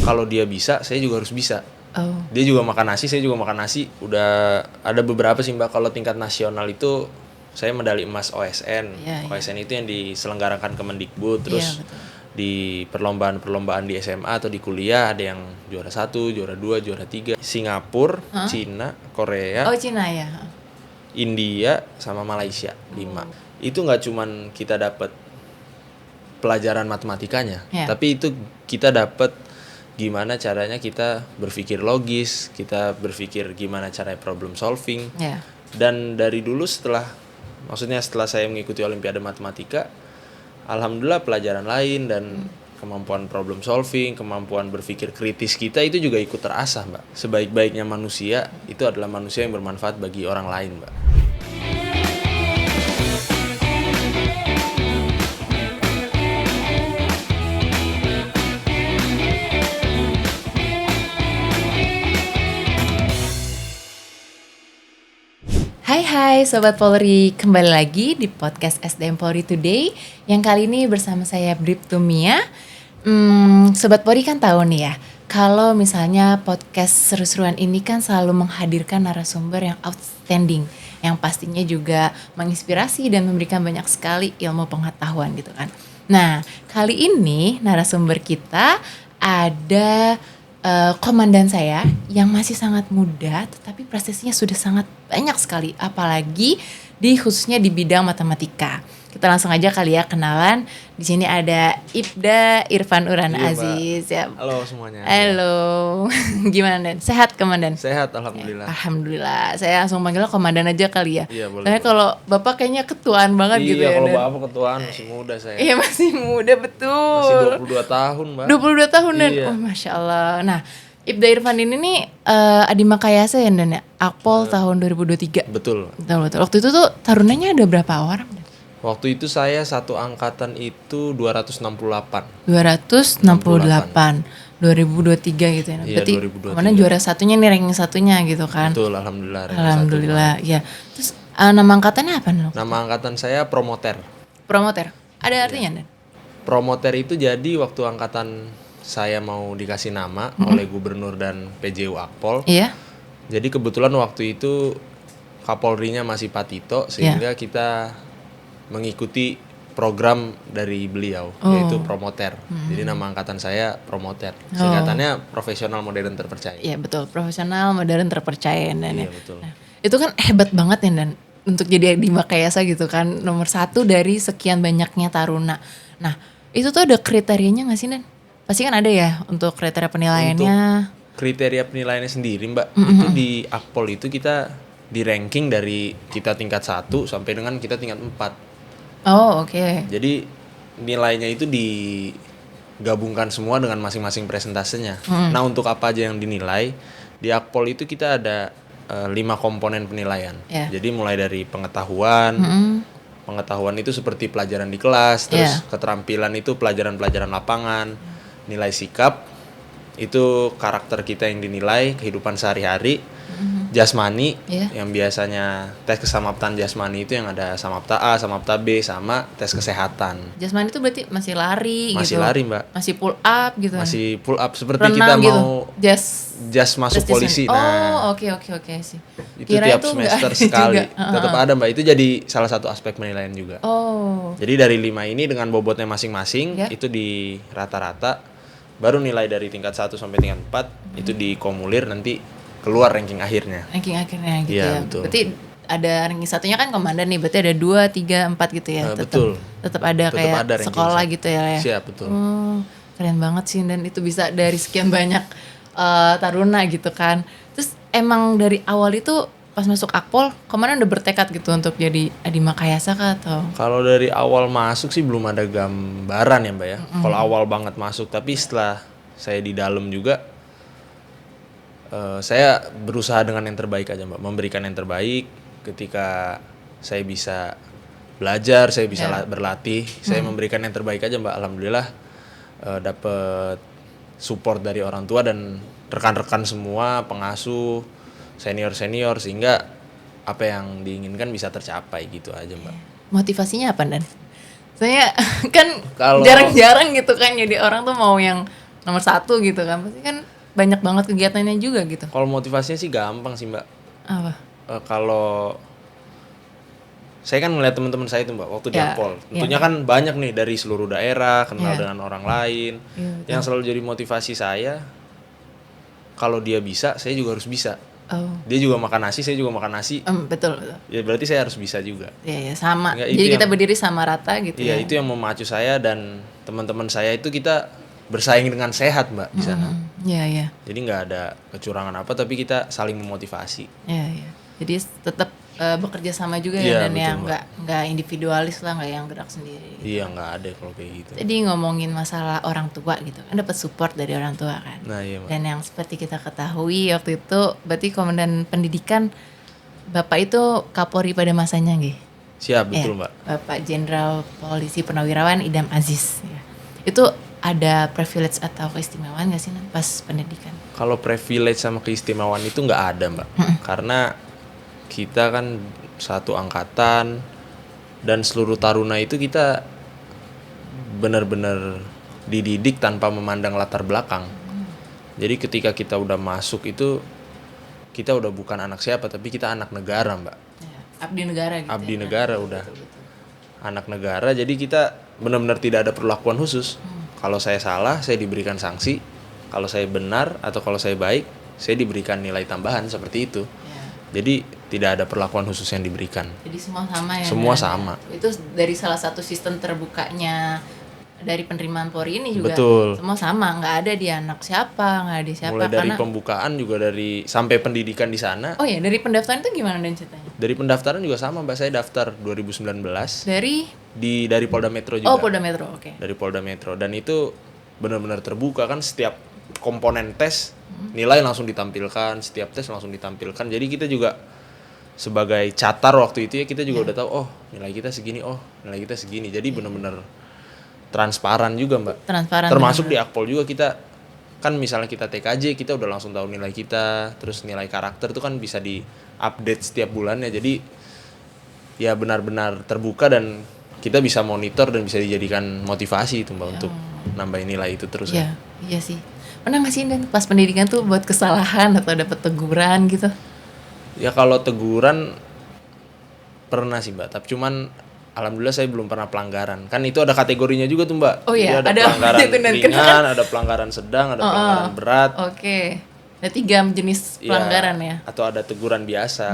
kalau dia bisa, saya juga harus bisa. Oh. Dia juga makan nasi, saya juga makan nasi. Udah ada beberapa sih Mbak, kalau tingkat nasional itu saya medali emas OSN. OSN itu yang diselenggarakan Kemendikbud. Terus di perlombaan-perlombaan di SMA atau di kuliah ada yang juara 1, juara 2, juara 3. Singapura, Cina, Korea. Oh, Cina ya. India sama Malaysia 5. Itu nggak cuman kita dapat pelajaran matematikanya, tapi itu kita dapat gimana caranya kita berpikir logis, kita berpikir gimana caranya problem solving. Dan dari dulu setelah saya mengikuti Olimpiade Matematika, alhamdulillah pelajaran lain dan kemampuan problem solving, kemampuan berpikir kritis kita itu juga ikut terasah, Mbak. Sebaik-baiknya manusia itu adalah manusia yang bermanfaat bagi orang lain, Mbak. Hai Sobat Polri, kembali lagi di podcast SDM Polri Today. Yang kali ini bersama saya Bribtu Mia. Sobat Polri kan tahu nih ya, kalau misalnya podcast seru-seruan ini kan selalu menghadirkan narasumber yang outstanding, yang pastinya juga menginspirasi dan memberikan banyak sekali ilmu pengetahuan gitu kan. Nah, kali ini narasumber kita ada komandan saya yang masih sangat muda, tetapi prestasinya sudah sangat banyak sekali, apalagi khususnya di bidang matematika. Kita langsung aja kali ya kenalan. Di sini ada Ibda Irfan Urana Aziz. Ya. Halo semuanya. Halo. Gimana Dan? Sehat Komandan? Sehat, alhamdulillah. Alhamdulillah. Saya langsung panggilnya Komandan aja kali ya. Iya, boleh. Karena kalau Bapak kayaknya ketuaan banget gitu ya. Iya, kalau Bapak ketuaan masih muda saya. Iya, masih muda betul. Masih 22 tahun, Mbak. 22 tahun Dan. Iya. Oh, Masya Allah. Nah, Ibda Irfan ini nih Adi Makayasa ya Dan ya? Akpol tahun 2023. Betul. Waktu itu tuh tarunanya ada berapa orang Dan? Waktu itu saya satu angkatan itu 268. 268. 2023 gitu ya. Iya, Berarti 2023. kemana juara satunya nih, ranking satunya gitu kan. Betul, alhamdulillah. Alhamdulillah, ya. Terus nama angkatannya apa nih? Nama angkatan saya Promoter. Promoter. Ada artinya Dan? Promoter itu jadi waktu angkatan saya mau dikasih nama oleh gubernur dan PJU Akpol. Iya. Jadi kebetulan waktu itu Kapolrinya masih Pak Tito, sehingga kita mengikuti program dari beliau, yaitu Promoter. Jadi nama angkatan saya Promoter. Singkatannya Profesional Modern Terpercaya. Iya betul, profesional modern terpercaya Dan. Iya betul. Nah, itu kan hebat banget ya Dan, untuk jadi Adi Makayasa gitu kan, nomor 1 dari sekian banyaknya taruna. Nah itu tuh ada kriterianya nggak sih Dan? Pasti kan ada ya untuk kriteria penilaiannya. Untuk kriteria penilaiannya sendiri Mbak, itu di Akpol itu kita di ranking dari kita tingkat 1 sampai dengan kita tingkat 4. Oh oke. Jadi nilainya itu digabungkan semua dengan masing-masing presentasenya. Nah untuk apa aja yang dinilai, di Akpol itu kita ada 5 komponen penilaian. Jadi mulai dari pengetahuan, pengetahuan itu seperti pelajaran di kelas, terus keterampilan itu pelajaran-pelajaran lapangan, nilai sikap, itu karakter kita yang dinilai, kehidupan sehari-hari, jasmani, yang biasanya tes kesamaptan jasmani itu yang ada samapta A, samapta B, sama tes kesehatan. Jasmani itu berarti masih lari gitu? Masih lari Mbak. Masih pull up gitu? Masih pull up, seperti renang kita gitu. mau jas masuk polisi. Oh oke sih. Itu tiap semester sekali. Tetap ada Mbak, itu jadi salah satu aspek penilaian juga. Jadi dari 5 ini dengan bobotnya masing-masing, itu di rata-rata, baru nilai dari tingkat 1 sampai tingkat 4 itu dikumulir, nanti keluar ranking akhirnya. Ranking akhirnya gitu ya. Betul. Berarti ada ranking satunya kan komandan nih, berarti ada 2, 3, 4 gitu ya. Betul. Tetap ada kayak ada sekolah gitu ya. Siap, betul. Keren banget sih, dan itu bisa dari sekian banyak taruna gitu kan. Terus emang dari awal itu pas masuk Akpol, komandan udah bertekad gitu untuk jadi Adi Makayasa kah atau? Kalau dari awal masuk sih belum ada gambaran ya Mbak ya. Kalau awal banget masuk, tapi setelah saya di dalam juga, saya berusaha dengan yang terbaik aja Mbak, memberikan yang terbaik. Ketika saya bisa belajar, saya bisa berlatih, saya memberikan yang terbaik aja Mbak. Alhamdulillah dapat support dari orang tua dan rekan-rekan semua, pengasuh, senior-senior, sehingga apa yang diinginkan bisa tercapai gitu aja Mbak. Motivasinya apa Dan? Saya kan Kalau jarang-jarang gitu kan, jadi orang tuh mau yang nomor satu gitu kan, pasti kan banyak banget kegiatannya juga gitu. Kalau motivasinya sih gampang sih Mbak. Apa? Kalau saya kan ngeliat teman-teman saya itu Mbak waktu di Akpol, tentunya kan banyak nih dari seluruh daerah, kenal dengan orang lain. Yang selalu jadi motivasi saya, kalau dia bisa, saya juga harus bisa. Dia juga makan nasi, saya juga makan nasi. Betul. Ya berarti saya harus bisa juga. Iya, sama. Jadi kita berdiri sama rata gitu. Iya, itu yang memacu saya dan teman-teman saya itu kita bersaing dengan sehat Mbak di sana. Iya. Jadi nggak ada kecurangan apa, tapi kita saling memotivasi. Iya. Jadi tetap bekerja sama juga ya, dan yang nggak individualis lah, nggak yang gerak sendiri. Gitu. Iya, nggak ada kalau kayak gitu. Jadi ngomongin masalah orang tua gitu kan, dapat support dari orang tua kan. Nah, iya, Mbak. Dan yang seperti kita ketahui waktu itu, berarti Komandan Pendidikan Bapak itu Kapolri pada masanya nggih? Siap, betul Mbak. Bapak Jenderal Polisi Purnawirawan Idam Aziz. Ya. Itu ada privilege atau keistimewaan nggak sih pas pendidikan? Kalau privilege sama keistimewaan itu nggak ada Mbak, karena kita kan satu angkatan dan seluruh taruna itu kita benar-benar dididik tanpa memandang latar belakang. Jadi ketika kita udah masuk itu kita udah bukan anak siapa, tapi kita anak negara Mbak. Ya, abdi negara gitu. Abdi negara udah. Anak negara, jadi kita benar-benar tidak ada perlakuan khusus. Kalau saya salah, saya diberikan sanksi. Kalau saya benar atau kalau saya baik, saya diberikan nilai tambahan seperti itu. Jadi tidak ada perlakuan khusus yang diberikan. Jadi semua sama ya? Semua sama. Itu dari salah satu sistem terbukanya dari penerimaan Polri ini juga. Betul. Semua sama, nggak ada dia anak siapa, nggak ada siapa. Mulai dari pembukaan juga dari sampai pendidikan di sana. Oh ya, dari pendaftaran itu gimana dan ceritanya? Dari pendaftaran juga sama Mbak, saya daftar 2019. Dari Polda Metro juga. Oh, Polda Metro, oke. Dari Polda Metro, dan itu benar-benar terbuka kan, setiap komponen tes nilai langsung ditampilkan, setiap tes langsung ditampilkan. Jadi kita juga sebagai catar waktu itu ya, kita juga udah tahu nilai kita segini, nilai kita segini. Jadi benar-benar transparan juga Mbak. Transparan. Termasuk di Akpol juga kita kan, misalnya kita TKJ kita udah langsung tahu nilai kita, terus nilai karakter itu kan bisa di-update setiap bulannya. Jadi ya benar-benar terbuka dan kita bisa monitor dan bisa dijadikan motivasi itu Mbak untuk nambahin nilai itu terus. Iya sih. Pernah nggak sih dan pas pendidikan tuh buat kesalahan atau dapat teguran gitu? Ya kalau teguran pernah sih Mbak, tapi cuman alhamdulillah saya belum pernah pelanggaran. Kan itu ada kategorinya juga tuh Mbak. Oh iya, ada pelanggaran ringan, kan? ada pelanggaran sedang, ada pelanggaran berat. Oke. Ada 3 jenis pelanggaran ya. Atau ada teguran biasa.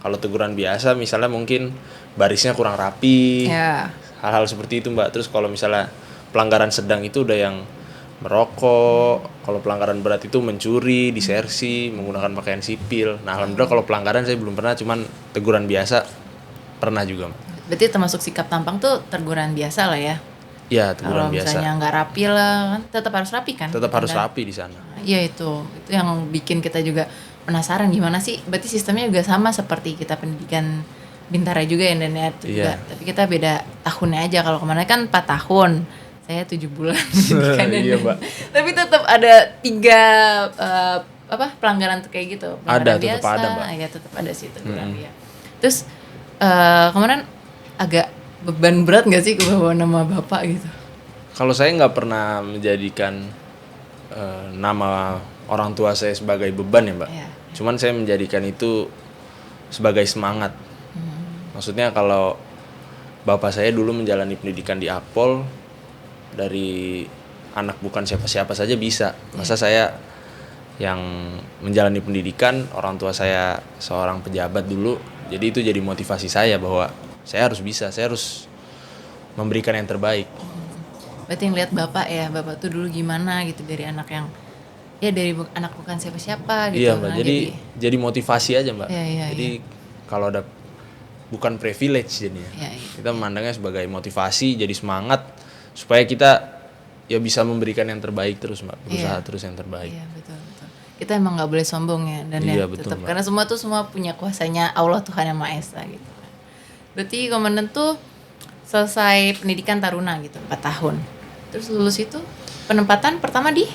Kalau teguran biasa misalnya mungkin barisnya kurang rapi. Hal-hal seperti itu Mbak. Terus kalau misalnya pelanggaran sedang itu udah yang merokok, kalau pelanggaran berat itu mencuri, disersi, menggunakan pakaian sipil. Nah, alhamdulillah kalau pelanggaran saya belum pernah, cuman teguran biasa pernah juga. Berarti termasuk sikap tampang tuh teguran biasa lah ya? Iya, teguran biasa. Kalau misalnya nggak rapi lah, kan tetap harus rapi kan? Tetap harus rapi di sana. Iya itu yang bikin kita juga penasaran gimana sih. Berarti sistemnya juga sama seperti kita pendidikan Bintara juga ya, dan juga. Tapi kita beda tahunnya aja. Kalau kemarin kan 4 tahun. Saya 7 bulan. Iya, Mbak. Tapi tetap ada 3 pelanggaran kayak gitu. Ada, tetap ada, Mbak. Ya tetap ada sih teguran dia. Terus kemarin agak beban berat nggak sih kebawa nama bapak gitu? Kalau saya nggak pernah menjadikan nama orang tua saya sebagai beban ya Mbak. Cuman saya menjadikan itu sebagai semangat. Maksudnya kalau bapak saya dulu menjalani pendidikan di Akpol, dari anak bukan siapa-siapa saja bisa. Masa saya yang menjalani pendidikan, orang tua saya seorang pejabat dulu, jadi itu jadi motivasi saya bahwa saya harus bisa, saya harus memberikan yang terbaik. Berarti ngeliat bapak ya, bapak tuh dulu gimana gitu, dari anak yang dari anak bukan siapa-siapa gitu. Iya Mbak, jadi motivasi aja Mbak. Jadi kalau ada, bukan privilege jadinya. Kita memandangnya sebagai motivasi, jadi semangat supaya kita ya bisa memberikan yang terbaik terus Mbak, berusaha terus yang terbaik. Iya betul. Kita emang nggak boleh sombong ya, dan betul, tetap karena semua punya kuasanya Allah Tuhan Yang Maha Esa gitu. Berarti komandan tuh selesai pendidikan taruna gitu 4 tahun. Terus lulus itu penempatan pertama di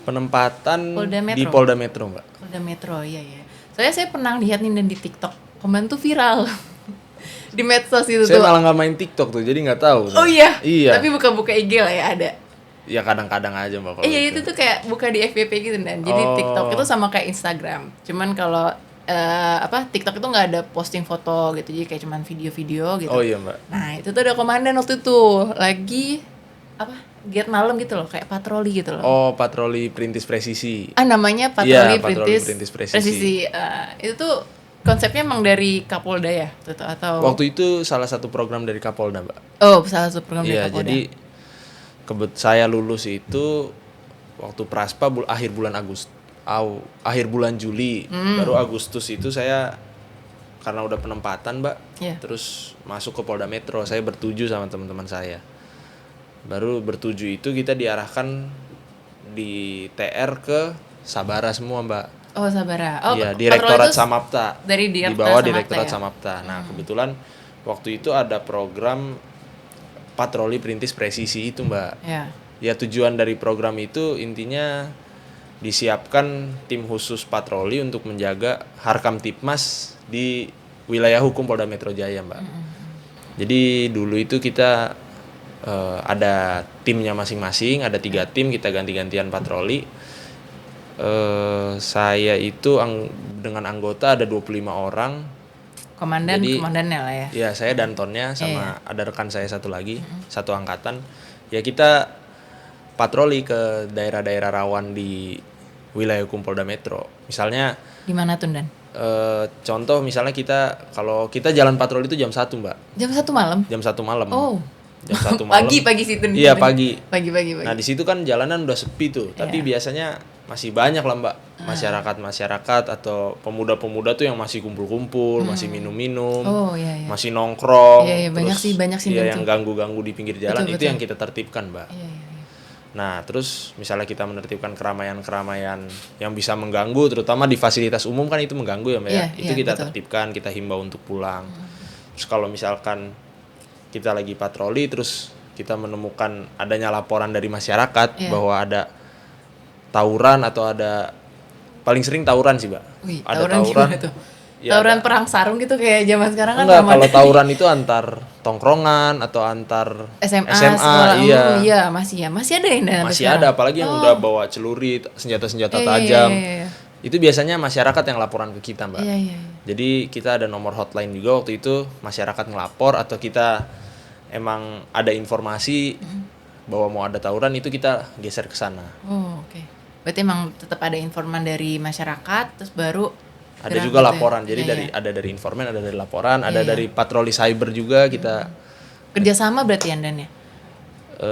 Polda Metro Mbak. Polda Metro, iya. Soalnya saya pernah lihat nih dan di TikTok komandan tuh viral. Di medsos itu saya malah nggak main TikTok tuh, jadi nggak tahu. Oh iya. Tapi buka-buka IG lah ya, ada. Ya kadang-kadang aja Mbak kalau Iya itu tuh kayak buka di FYP gitu dan jadi TikTok itu sama kayak Instagram. Cuman kalau TikTok itu nggak ada posting foto gitu, jadi kayak cuman video-video gitu. Oh iya Mbak. Nah itu tuh ada komandan waktu itu lagi giat malam gitu loh, kayak patroli gitu loh. Oh, patroli perintis presisi. Namanya Iya, patroli perintis presisi. Itu tuh konsepnya emang dari Kapolda ya atau Waktu itu salah satu program dari Kapolda Mbak. Oh, salah satu program dari Iya, Kapolda. jadi saya lulus itu waktu Praspa akhir bulan Juli. Baru Agustus itu saya karena udah penempatan Mbak, terus masuk ke Polda Metro. Saya bertuju sama teman-teman saya. Baru bertuju itu kita diarahkan di TR ke Sabara semua Mbak. Oh Sabara. Oh iya, Direktorat Samapta. Dari di bawah Direktorat Samapta. Nah kebetulan waktu itu ada program patroli perintis presisi itu Mbak. Ya tujuan dari program itu intinya disiapkan tim khusus patroli untuk menjaga Harkamtipmas di wilayah hukum Polda Metro Jaya Mbak. Jadi dulu itu kita ada timnya masing-masing, ada 3 tim, kita ganti-gantian patroli. Saya itu dengan anggota ada 25 orang. Komandannya lah ya. Iya, saya dantonnya sama ada rekan saya satu lagi, satu angkatan. Ya kita patroli ke daerah-daerah rawan di wilayah hukum Polda Metro. Misalnya di mana tuh Dan? Contoh misalnya kalau kita jalan patroli itu jam 1 Mbak. Jam 1 malam? Jam 1 malam. Oh. Jam 1 malam. Pagi situ. Iya, pagi. Pagi. Nah, di situ kan jalanan udah sepi tuh, tapi biasanya masih banyak lah Mbak, masyarakat atau pemuda-pemuda tuh yang masih kumpul-kumpul, masih minum-minum, masih nongkrong. Iya, banyak sih yang ganggu-ganggu di pinggir jalan. Betul. Yang kita tertibkan Mbak. Iya. Nah, terus misalnya kita menertibkan keramaian-keramaian yang bisa mengganggu, terutama di fasilitas umum kan itu mengganggu ya Mbak ya. Itu kita tertibkan, kita himbau untuk pulang. Terus kalau misalkan kita lagi patroli terus kita menemukan adanya laporan dari masyarakat bahwa ada tawuran atau ada, paling sering tawuran sih Mbak. Ada tawuran itu. Ya, tawuran perang sarung gitu kayak zaman sekarang kan. Enggak, kalau tawuran itu antar tongkrongan atau antar SMA iya masih ada yang masih ada, apalagi yang udah bawa celurit, senjata-senjata tajam. Itu biasanya masyarakat yang laporan ke kita Mbak. Jadi kita ada nomor hotline juga waktu itu, masyarakat ngelapor atau kita emang ada informasi bahwa mau ada tawuran itu kita geser ke sana. Oh, oke. Berarti emang tetap ada informan dari masyarakat terus baru ada juga laporan. Jadi ada dari informan, ada dari laporan, ada dari patroli cyber juga kita. Kerjasama berarti Dan ya?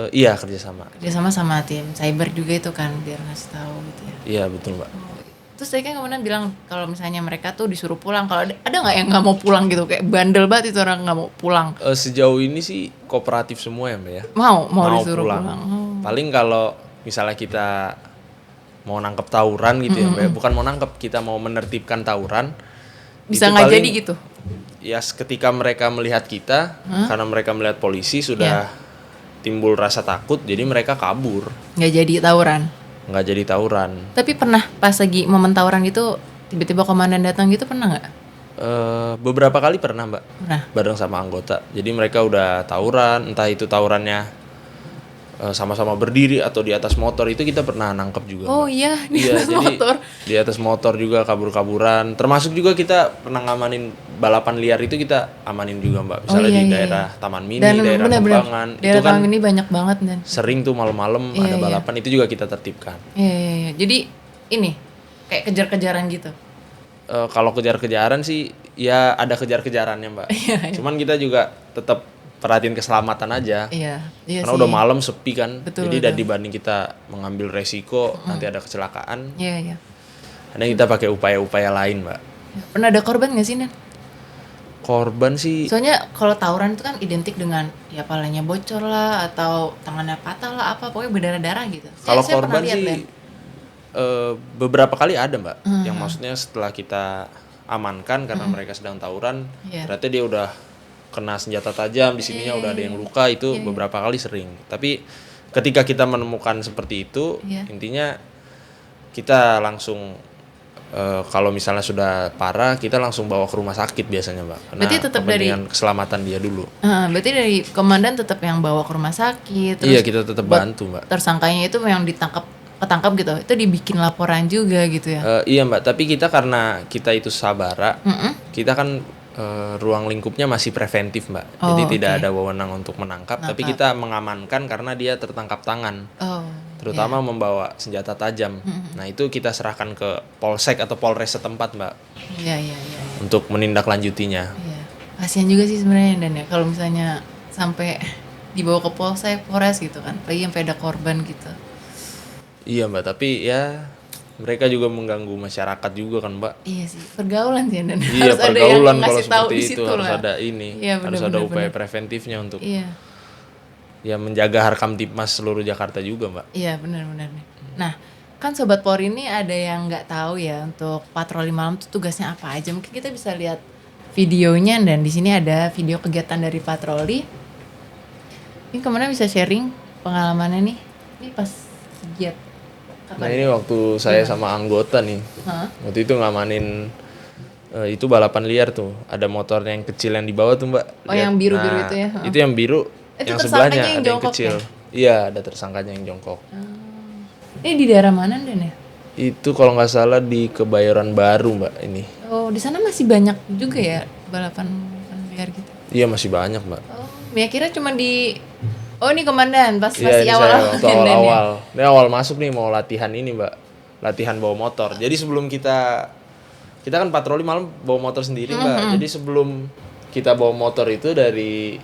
Iya, kerjasama sama tim cyber juga itu kan biar ngasih tahu gitu ya. Iya, betul Mbak. Terus tadi kan kemudian bilang kalau misalnya mereka tuh disuruh pulang, kalau ada nggak yang nggak mau pulang gitu, kayak bandel banget itu orang nggak mau pulang? Sejauh ini sih kooperatif semua ya Mbak ya. Mau disuruh pulang. Paling kalau misalnya kita mau nangkep tawuran gitu ya Mbak, bukan mau nangkep, kita mau menertibkan tawuran. Bisa nggak jadi gitu? Ya ketika mereka melihat kita, karena mereka melihat polisi sudah timbul rasa takut, jadi mereka kabur. Nggak jadi tawuran. Tapi pernah pas lagi momen tawuran gitu tiba-tiba komandan datang gitu, pernah nggak? Beberapa kali pernah Mbak. Bareng sama anggota. Jadi mereka udah tawuran, entah itu tawurannya sama-sama berdiri atau di atas motor, itu kita pernah nangkep juga. Oh Mbak. Iya, di atas motor. Di atas motor juga kabur-kaburan. Termasuk juga kita pernah ngamanin balapan liar, itu kita amanin juga Mbak. Misalnya di daerah Taman Mini, daerah Kembangan. Daerah Taman Mini banyak banget Dan. Sering tuh malam-malam ada balapan, itu juga kita tertibkan. Iya. Jadi ini kayak kejar-kejaran gitu. Kalau kejar-kejaran sih ya ada kejar-kejarannya Mbak. Cuman kita juga tetap perhatiin keselamatan aja. Iya karena udah malam sepi kan. Betul, jadi dan dibanding kita mengambil resiko nanti ada kecelakaan. Iya. Kadang kita pakai upaya-upaya lain Mbak. Pernah ada korban nggak sih Nan? Korban sih. Soalnya kalau tawuran itu kan identik dengan ya palanya bocor lah atau tangannya patah lah, apa pokoknya berdarah-darah gitu. Kalau korban sih beberapa kali ada Mbak. Yang maksudnya setelah kita amankan karena mereka sedang tawuran, ternyata dia udah kena senjata tajam, di sininya udah ada yang luka, itu beberapa kali sering. Tapi ketika kita menemukan seperti itu, intinya kita langsung Kalau misalnya sudah parah, kita langsung bawa ke rumah sakit biasanya, Mbak. Karena berarti tetap dari keselamatan dia dulu. Berarti dari komandan tetap yang bawa ke rumah sakit. Terus Iya, kita tetap bantu, Mbak. Tersangkanya itu yang ketangkap gitu. Itu dibikin laporan juga gitu ya. Iya, Mbak. Tapi kita karena kita itu Sabara, kita kan ruang lingkupnya masih preventif, Mbak. Jadi tidak ada wewenang untuk menangkap, tapi kita mengamankan karena dia tertangkap tangan. Terutama membawa senjata tajam. Nah, itu kita serahkan ke polsek atau polres setempat, Mbak. Iya. Untuk menindaklanjutinya. Iya. Kasihan juga sih sebenarnya Dan ya kalau misalnya sampai dibawa ke polsek, polres gitu kan. Apalagi sampai ada korban gitu. Iya, Mbak, tapi ya mereka juga mengganggu masyarakat juga kan, Mbak. Iya sih, pergaulan sih Dan. Iya, harus pergaulan ada yang kalau tahu seperti di itu situ harus lah. ada ini, Iya, harus ada upaya preventifnya untuk ya menjaga Harkamtibmas seluruh Jakarta juga, Mbak. Iya, benar nih. Nah, kan Sobat Polri ini ada yang nggak tahu ya untuk patroli malam itu tugasnya apa aja. Mungkin kita bisa lihat videonya dan di sini ada video kegiatan dari patroli. Ini kemana bisa sharing pengalamannya nih? Ini pas giat. Nah, ini waktu saya sama anggota nih. Waktu itu ngamanin itu balapan liar tuh. Ada motornya yang kecil yang di bawah tuh, Mbak. Oh, yang biru-biru itu ya? Itu yang biru. Itu yang sebelahnya ada yang ya? kecil. Iya, ada tersangkanya yang jongkok. Ini di daerah mana Dan ya? Itu kalau nggak salah di Kebayoran Baru, Mbak, ini. Oh, di sana masih banyak juga ya balapan liar gitu? Iya, masih banyak, Mbak. Oh, Mia kira cuma di... Oh, ini komandan pas Iya, masih awal-awal. Ini awal masuk nih mau latihan ini, Mbak. Latihan bawa motor. Jadi sebelum kita kan patroli malam bawa motor sendiri, Mbak. Jadi sebelum kita bawa motor itu dari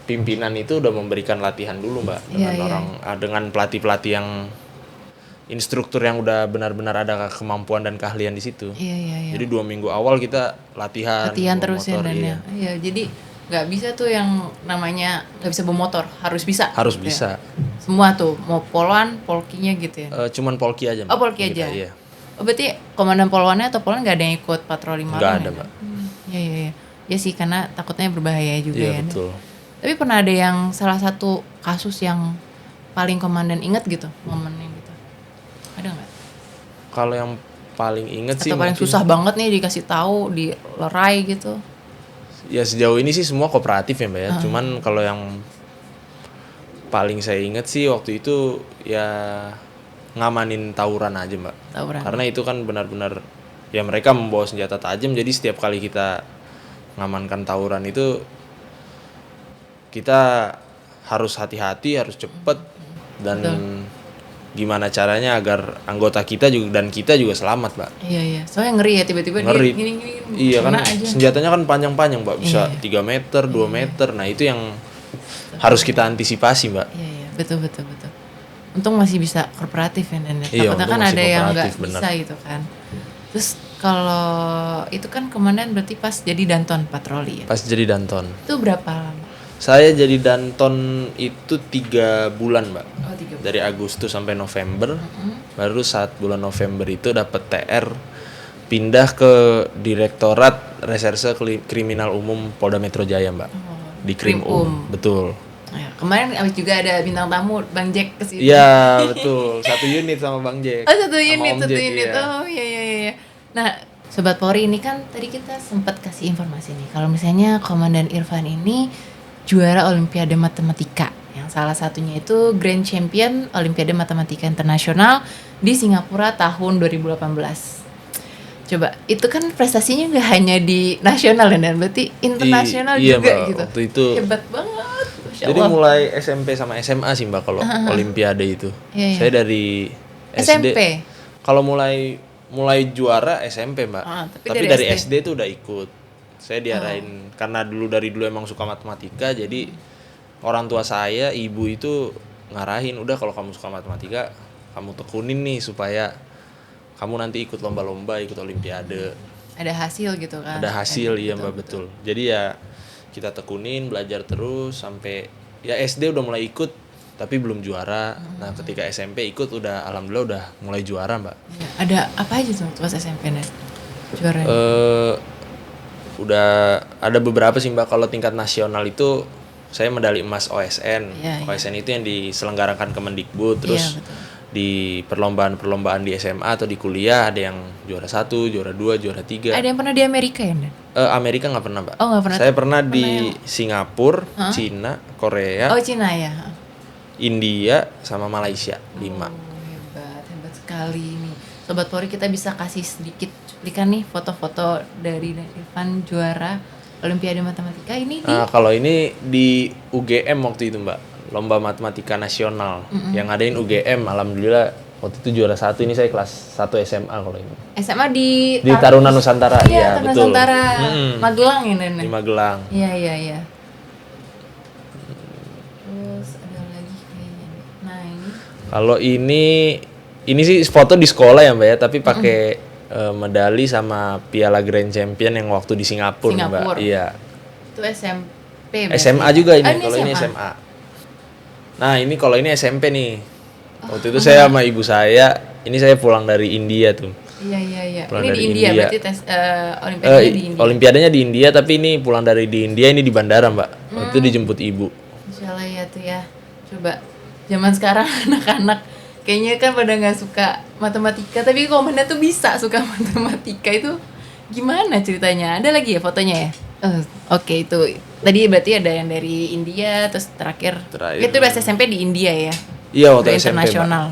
pimpinan itu udah memberikan latihan dulu, Mbak, dengan pelatih-pelatih yang instruktur yang udah benar-benar ada kemampuan dan keahlian di situ. Iya. Jadi 2 minggu awal kita latihan terus motor, ya. Iya, jadi nggak bisa tuh yang namanya nggak bisa bawa motor, harus bisa. Harus bisa. Semua tuh mau poluan, polkinya gitu ya. Cuman polki aja, Mbak. Oh, polki aja. Iya. Oh, berarti komandan poluannya atau poluan nggak ada yang ikut patroli malam? Nggak ada, Mbak. Iya. Ya sih, karena takutnya berbahaya juga ya. Iya, betul. Tapi pernah ada yang salah satu kasus yang paling komandan inget gitu momennya gitu? Ada nggak? Kalau yang paling inget sih paling susah banget nih dikasih tahu, dilerai gitu? Ya sejauh ini sih semua kooperatif ya, Mbak ya. Cuman kalau yang paling saya inget sih waktu itu ya ngamanin tawuran aja, Mbak. Karena itu kan benar-benar ya mereka membawa senjata tajam, jadi setiap kali kita ngamankan tawuran itu kita harus hati-hati, harus cepet dan gimana caranya agar anggota kita juga dan kita juga selamat, Mbak. Iya. Soalnya ngeri ya tiba-tiba dia gini. Iya kan aja. Senjatanya kan panjang-panjang, Mbak. Bisa 3 meter, 2 meter. Nah, itu yang harus kita antisipasi, Mbak. Iya. Betul. Untung masih bisa kooperatif ya Dan. Takutnya kan ada yang nggak bisa gitu kan. Terus kalau itu kan komandan berarti pas jadi danton patroli ya? Pas jadi danton. Itu berapa lama? Saya jadi danton itu 3 bulan, Mbak. Oh, 3 bulan. Dari Agustus sampai November. Baru saat bulan November itu dapat TR pindah ke Direktorat Reserse Kriminal Umum Polda Metro Jaya, Mbak. Di Krimum. Betul. Ya, kemarin juga ada bintang tamu Bang Jack kesini. Iya, betul. 1 unit sama Bang Jack. Oh, satu unit. Iya. Oh, iya. Nah, Sobat Polri ini kan tadi kita sempat kasih informasi nih. Kalau misalnya Komandan Irfan ini juara Olimpiade Matematika, yang salah satunya itu Grand Champion Olimpiade Matematika Internasional di Singapura tahun 2018. Coba, itu kan prestasinya nggak hanya di nasional dan berarti internasional juga, Mbak, gitu. Waktu itu hebat banget. Jadi mulai SMP sama SMA sih, Mbak, kalau Olimpiade itu. Iya. Saya dari SMP. Kalau mulai juara SMP, Mbak. Tapi dari SD tuh udah ikut. Saya diarahin karena dari dulu emang suka matematika, jadi orang tua saya, ibu itu ngarahin, udah kalau kamu suka matematika, kamu tekunin nih supaya kamu nanti ikut lomba-lomba, ikut Olimpiade. Ada hasil gitu kan? Ada hasil, iya Mbak, betul. Jadi ya kita tekunin, belajar terus sampai ya SD udah mulai ikut, tapi belum juara. Nah, ketika SMP ikut alhamdulillah udah mulai juara, Mbak. Ya, ada apa aja tuh pas SMP nih juaranya? Udah ada beberapa sih, Mbak. Kalau tingkat nasional itu saya medali emas OSN. Ya. OSN itu yang diselenggarakan Kemendikbud. Terus di perlombaan-perlombaan di SMA atau di kuliah, ada yang juara 1, juara 2, juara 3. Ada yang pernah di Amerika ya, Dan? Amerika nggak pernah, Mbak. Oh, nggak pernah. Saya pernah Pernah di Singapura, Cina, Korea, Oh, Cina ya. India, sama Malaysia, 5. Hebat sekali nih. Sobat Polri, kita bisa kasih sedikit cuplikan nih foto-foto dari Irfan juara Olimpiade Matematika ini di Kalau ini di UGM waktu itu, Mbak. Lomba Matematika Nasional. Yang ngadain UGM, alhamdulillah waktu itu juara 1. Ini saya kelas 1 SMA kalau ini. SMA di Taruna Nusantara. Iya, Iya, betul. Nusantara. Magelang ini. Di Magelang. Iya. Terus ada lagi kayaknya. Nah, ini. Kalau ini sih foto di sekolah ya, Mbak ya, tapi pakai medali sama Piala Grand Champion yang waktu di Singapura. Mbak. Iya. Itu SMP. SMA juga ini. Ini Kalau SMA. ini SMA. Nah, ini kalau ini SMP nih. Waktu itu saya sama ibu saya, ini saya pulang dari India tuh. Iya. Pulang Ini dari di India, India. berarti Olimpiadanya di India. Olimpiadanya di India, tapi ini pulang dari di India, ini di bandara, Mbak. Waktu itu dijemput ibu. Insyaallah ya tuh ya. Coba zaman sekarang anak-anak kayaknya kan pada nggak suka matematika, tapi komandan tuh bisa suka matematika. Itu gimana ceritanya? Ada lagi ya fotonya ya? Oke, itu tadi berarti ada yang dari India, terus terakhir. Itu pas SMP di India ya? Iya, waktu SMP, internasional.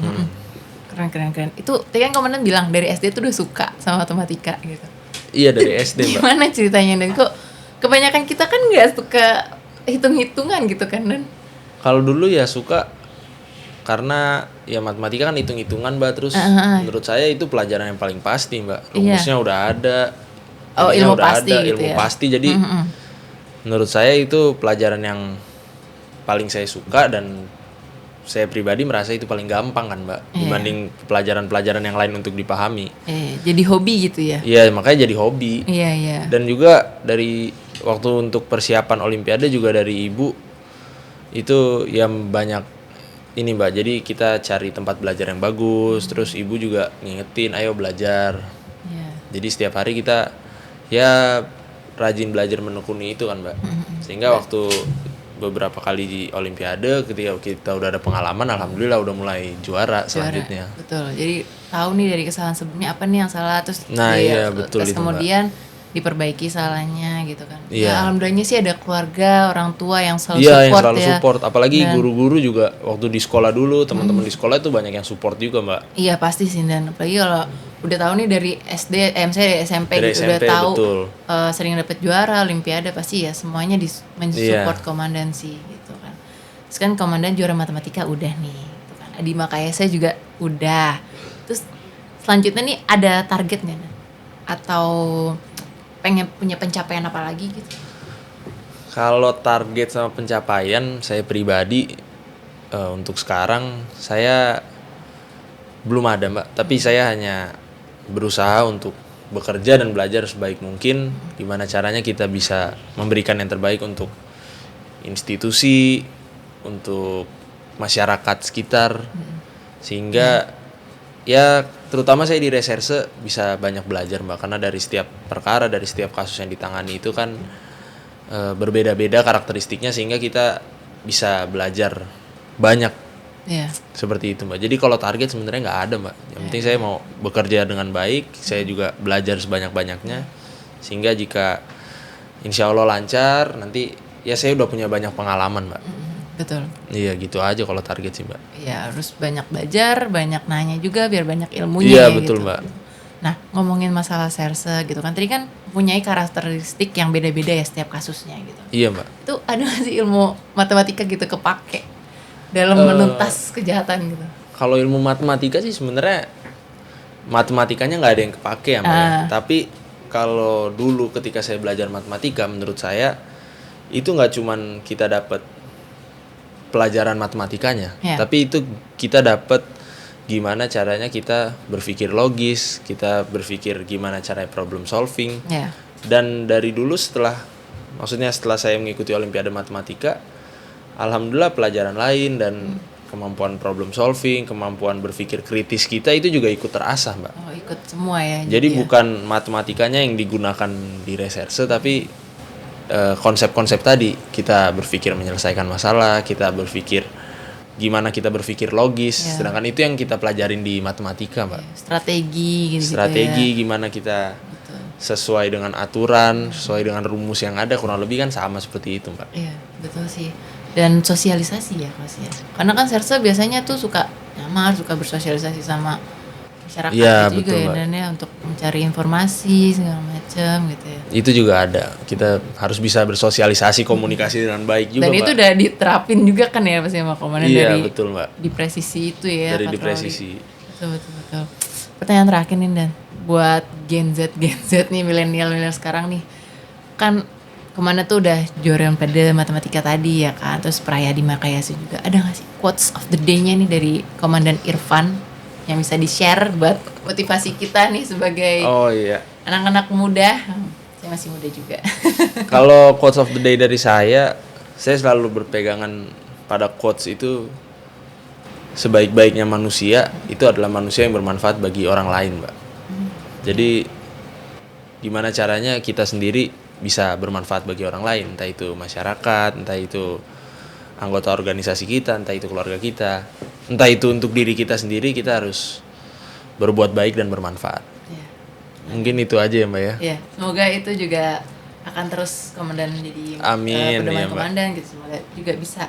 Keren. Itu tadi kan komandan bilang dari SD tuh udah suka sama matematika gitu. Iya, dari SD, Mbak. Gimana ceritanya, Dan? Kok kebanyakan kita kan nggak suka hitung-hitungan gitu kan, Dan? Kalau dulu ya suka karena ya matematika kan hitung-hitungan, Mbak. Terus menurut saya itu pelajaran yang paling pasti, Mbak. Rumusnya udah ada. Ilmu pasti ada, gitu ilmu ya. pasti. Jadi menurut saya itu pelajaran yang paling saya suka, dan saya pribadi merasa itu paling gampang kan, Mbak, dibanding pelajaran-pelajaran yang lain untuk dipahami. Jadi hobi gitu ya? Iya, makanya jadi hobi. Iya. Dan juga dari waktu untuk persiapan Olimpiade juga dari ibu itu yang banyak ini, Mbak. Jadi kita cari tempat belajar yang bagus, terus ibu juga ngingetin ayo belajar. Jadi setiap hari kita ya rajin belajar menekuni itu kan, Mbak. Sehingga waktu beberapa kali di Olimpiade ketika kita udah ada pengalaman, alhamdulillah udah mulai juara selanjutnya. Betul. Jadi tahu nih dari kesalahan sebelumnya apa nih yang salah, terus betul terus itu, kemudian diperbaiki salahnya gitu kan. Iya. Ya, alhamdulillahnya sih ada keluarga, orang tua yang selalu Iya, support yang selalu ya. support. Apalagi guru-guru juga waktu di sekolah dulu, teman-teman di sekolah itu banyak yang support juga, Mbak. Iya pasti sih, Dan apalagi kalau udah tahu nih dari SD, misalnya dari SMP Dari gitu, SMP, udah tahu betul. sering dapet juara Olimpiade, pasti ya semuanya mensupport komandan sih gitu kan. Terus kan komandan juara matematika udah nih gitu kan. Di Makayasa juga udah. Terus selanjutnya nih ada target nggak, Dan? Atau pengen punya pencapaian apa lagi gitu? Kalau target sama pencapaian saya pribadi untuk sekarang saya belum ada, Mbak. Tapi saya hanya berusaha untuk bekerja dan belajar sebaik mungkin, gimana caranya kita bisa memberikan yang terbaik untuk institusi, untuk masyarakat sekitar, sehingga ya terutama saya di reserse bisa banyak belajar, Mbak, karena dari setiap perkara, dari setiap kasus yang ditangani itu kan berbeda-beda karakteristiknya, sehingga kita bisa belajar banyak. Seperti itu, Mbak. Jadi kalau target sebenarnya nggak ada, Mbak. Yang penting saya mau bekerja dengan baik, saya juga belajar sebanyak-banyaknya, sehingga jika insya Allah lancar nanti ya saya udah punya banyak pengalaman, Mbak. Betul. Iya, gitu aja kalau target sih, Mbak. Iya, harus banyak belajar, banyak nanya juga biar banyak ilmunya. Iya, betul, gitu. Mbak. Nah, ngomongin masalah serse gitu kan, tadi kan mempunyai karakteristik yang beda-beda ya setiap kasusnya gitu. Iya, Mbak. Itu ada nggak sih ilmu matematika gitu kepake dalam menuntas kejahatan gitu? Kalau ilmu matematika sih sebenarnya matematikanya nggak ada yang kepake ya, Mbak. Tapi kalau dulu ketika saya belajar matematika, menurut saya itu nggak cuman kita dapat pelajaran matematikanya, tapi itu kita dapat gimana caranya kita berpikir logis, kita berpikir gimana caranya problem solving. Dan dari dulu setelah saya mengikuti Olimpiade Matematika, alhamdulillah pelajaran lain dan kemampuan problem solving, kemampuan berpikir kritis kita itu juga ikut terasah, Mbak. Oh, ikut semua ya. Jadi bukan matematikanya yang digunakan di reserse, tapi konsep-konsep tadi, kita berpikir menyelesaikan masalah, kita berpikir gimana kita berpikir logis. Sedangkan itu yang kita pelajarin di matematika, Mbak. Strategi gitu. Strategi gimana kita sesuai dengan aturan, sesuai dengan rumus yang ada, kurang lebih kan sama seperti itu, Mbak. Iya, betul sih. Dan sosialisasi ya, Mas ya. Karena kan Sersa biasanya tuh suka nyamar, suka bersosialisasi sama masyarakat gitu juga ya, dan ya untuk mencari informasi segala macam gitu ya. Itu juga ada. Kita harus bisa bersosialisasi, komunikasi dengan baik juga, dan itu Mbak. udah diterapin juga kan ya pasti sama komandan dari betul, Mbak. Di presisi itu ya. Dari di presisi. Betul. Pertanyaan terakhir nih, Dan, buat Gen Z nih, milenial sekarang nih, kan kemana tuh udah juara pada matematika tadi ya kan, terus Prayadi Makayasu juga. Ada nggak sih quotes of the day-nya nih dari Komandan Irfan yang bisa di-share buat motivasi kita nih sebagai anak-anak muda? Saya masih muda juga. Kalau quotes of the day dari saya selalu berpegangan pada quotes itu, sebaik-baiknya manusia itu adalah manusia yang bermanfaat bagi orang lain, Mbak. Jadi gimana caranya kita sendiri bisa bermanfaat bagi orang lain, entah itu masyarakat, entah itu anggota organisasi kita, entah itu keluarga kita, entah itu untuk diri kita sendiri, kita harus berbuat baik dan bermanfaat. Mungkin itu aja ya, Mbak ya. Iya, semoga itu juga akan terus komandan jadi pedoman komandan gitu. Semoga juga bisa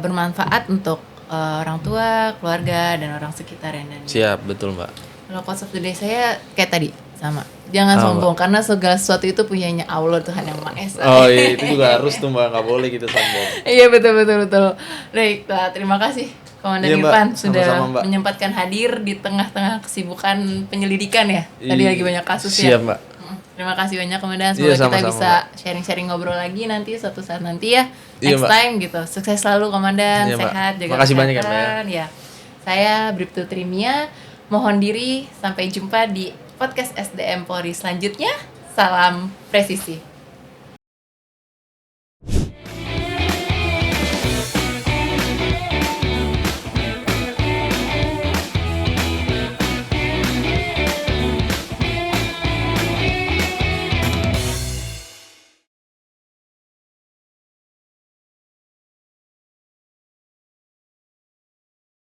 bermanfaat untuk orang tua, keluarga, dan orang sekitar yang dan. Siap, betul, Mbak. Kalau quotes of the day saya kayak tadi sama. Jangan sombong, karena segala sesuatu itu punyanya Allah, Tuhan Yang Maha Esa. Oh iya, itu juga harus tuh, Mbak, nggak boleh kita sombong. Iya, betul. Baik, terima kasih Komandan Irfan sudah sama-sama, menyempatkan hadir di tengah-tengah kesibukan penyelidikan ya. Tadi lagi banyak kasus ya. Siap, Mbak. Terima kasih banyak Komandan. Semoga kita bisa sharing-sharing ngobrol lagi nanti suatu saat nanti ya. Next time gitu. Sukses selalu Komandan, sehat, jaga kesehatan. Makasih banyak ya, Mbak ya. Saya Bribtu Trimia, mohon diri, sampai jumpa di podcast SDM Polri selanjutnya. Salam presisi.